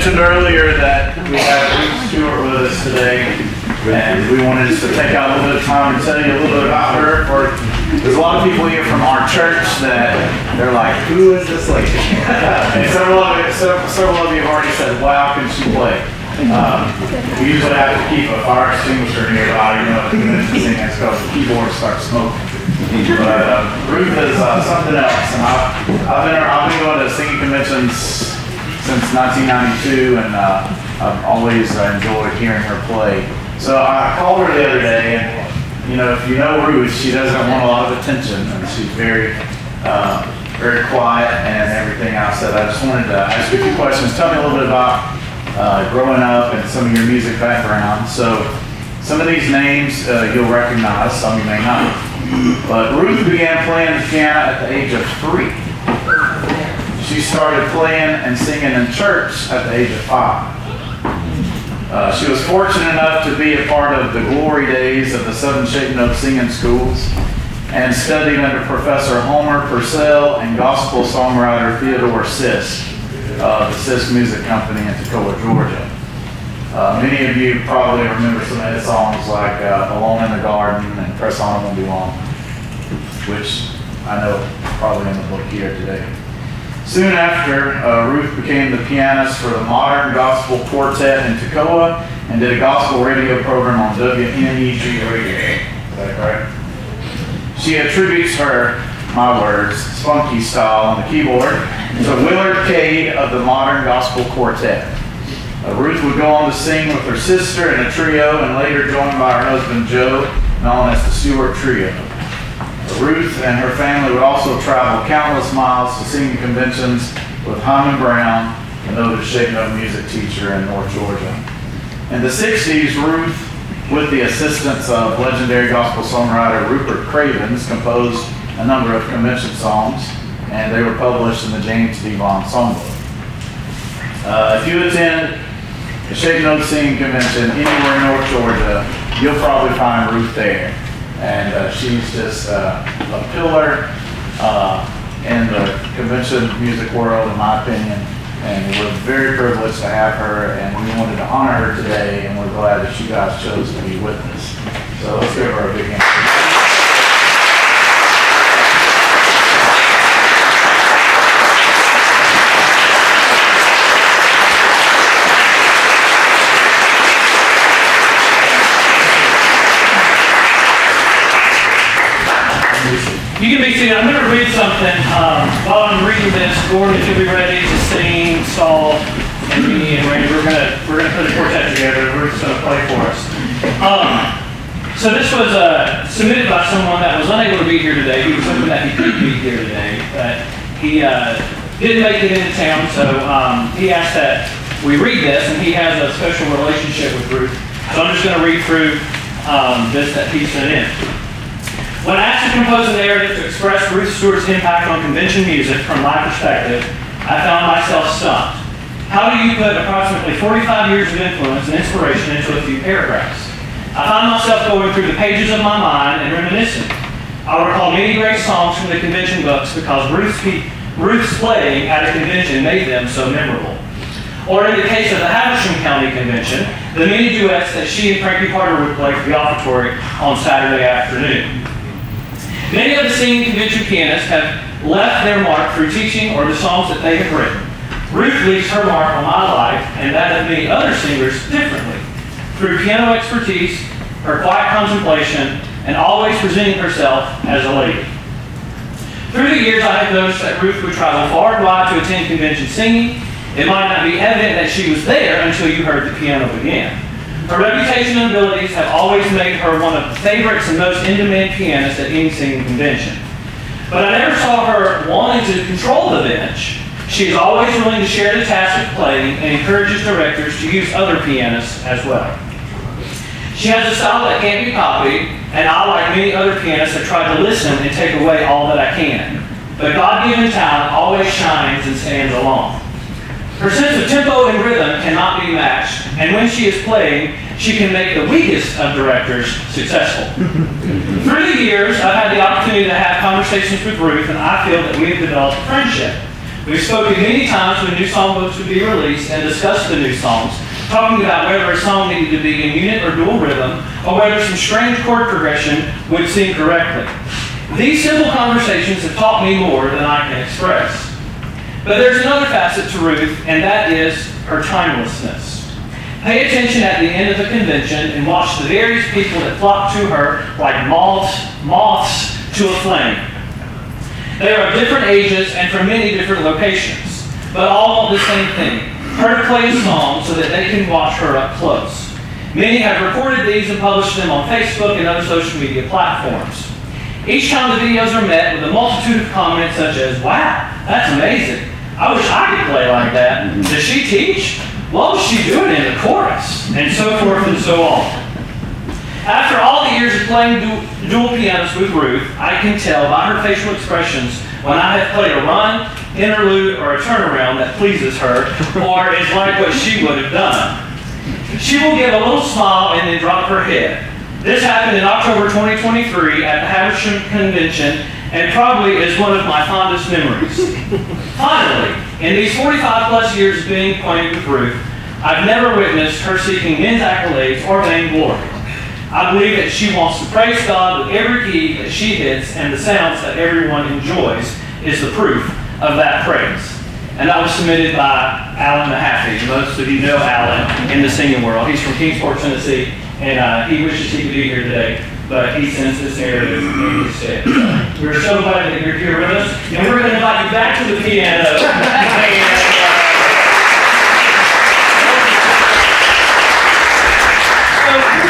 mentioned earlier that we have Ruth Stewart with us today, and we wanted just to take out a little bit of time to tell you a little bit about her. There's a lot of people here from our church that they're like, who is this lady? And several of you have already said, wow, can she play? We usually have to keep a fire extinguisher nearby, at the convention singing, because the keyboard starts smoking. But Ruth is something else, and I've been going to singing conventions since 1992, and I've always enjoyed hearing her play. So I called her the other day, and if you know Ruth, she doesn't want a lot of attention, and she's very quiet and everything else. So I just wanted to ask you a few questions. Tell me a little bit about growing up and some of your music background. So some of these names you'll recognize, some you may not. But Ruth began playing the piano at the age of 3. She started playing and singing in church at the age of 5. She was fortunate enough to be a part of the glory days of the Southern Shaken Oak Singing Schools and studied under Professor Homer Purcell and gospel songwriter Theodore Sisk of the Sisk Music Company in Toccoa, Georgia. Many of you probably remember some of his songs like Alone in the Garden and Press On It Won't Be Long, which I know probably in the book here today. Soon after, Ruth became the pianist for the Modern Gospel Quartet in Toccoa and did a gospel radio program on WNEG Radio. Is that correct? She attributes her, my words, spunky style on the keyboard to Willard Cade of the Modern Gospel Quartet. Ruth would go on to sing with her sister in a trio and later joined by her husband Joe, known as the Stewart Trio. Ruth and her family would also travel countless miles to singing conventions with Hyman Brown, a noted Shaken Oak music teacher in North Georgia. In the 60s, Ruth, with the assistance of legendary gospel songwriter Rupert Cravens, composed a number of convention songs, and they were published in the James Devon Songbook. If you attend the Shaken Oak Singing Convention anywhere in North Georgia, you'll probably find Ruth there. And she's just a pillar in the convention music world, in my opinion. And we're very privileged to have her, and we wanted to honor her today, and we're glad that you guys chose to be with us. So let's give her a big hand. You can be seated. I'm going to read something. While I'm reading this, Gordon, if you'll be ready to sing, Saul, and me and Randy, we're going to put a quartet together. We're just going to play for us. So this was submitted by someone that was unable to be here today. He was hoping that he could be here today, but he didn't make it into town. So he asked that we read this, and he has a special relationship with Ruth. So I'm just going to read through this that he sent in. When asked to compose a narrative to express Ruth Stewart's impact on convention music from my perspective, I found myself stumped. How do you put approximately 45 years of influence and inspiration into a few paragraphs? I found myself going through the pages of my mind and reminiscing. I recall many great songs from the convention books because Ruth's playing at a convention made them so memorable. Or in the case of the Habersham County Convention, the many duets that she and Frankie Carter would play for the offertory on Saturday afternoon. Many of the singing convention pianists have left their mark through teaching or the songs that they have written. Ruth leaves her mark on my life and that of many other singers differently. Through piano expertise, her quiet contemplation, and always presenting herself as a lady. Through the years, I have noticed that Ruth would travel far and wide to attend convention singing. It might not be evident that she was there until you heard the piano begin. Her reputation and abilities have always made her one of the favorites and most in-demand pianists at any singing convention. But I never saw her wanting to control the bench. She is always willing to share the task of playing and encourages directors to use other pianists as well. She has a style that can't be copied, and I, like many other pianists, have tried to listen and take away all that I can. But God-given talent always shines and stands alone. Her sense of tempo and rhythm cannot be matched, and when she is playing, she can make the weakest of directors successful. Through the years, I've had the opportunity to have conversations with Ruth, and I feel that we have developed a friendship. We've spoken many times when new songbooks would be released and discussed the new songs, talking about whether a song needed to be in unit or dual rhythm, or whether some strange chord progression would sing correctly. These simple conversations have taught me more than I can express. But there's another facet to Ruth, and that is her timelessness. Pay attention at the end of the convention and watch the various people that flock to her like moths to a flame. They are of different ages and from many different locations, but all want the same thing: her to play a song so that they can watch her up close. Many have recorded these and published them on Facebook and other social media platforms. Each time the videos are met with a multitude of comments such as, "Wow, that's amazing. I wish I could play like that. Does she teach? What was she doing in the chorus?" And so forth and so on. After all the years of playing dual pianist with Ruth, I can tell by her facial expressions when I have played a run, interlude, or a turnaround that pleases her, or is like what she would have done. She will give a little smile and then drop her head. This happened in October 2023 at the Haversham Convention, and probably is one of my fondest memories. Finally, in these 45 plus years of being acquainted with Ruth, I've never witnessed her seeking men's accolades or vainglory. I believe that she wants to praise God with every key that she hits, and the sounds that everyone enjoys is the proof of that praise. And that was submitted by Alan Mahaffey. Most of you know Alan in the singing world. He's from Kingsport, Tennessee, and he wishes he could be here today, but he sends this narrative instead. We're so glad that you're here with us, and we're going to invite you back to the piano.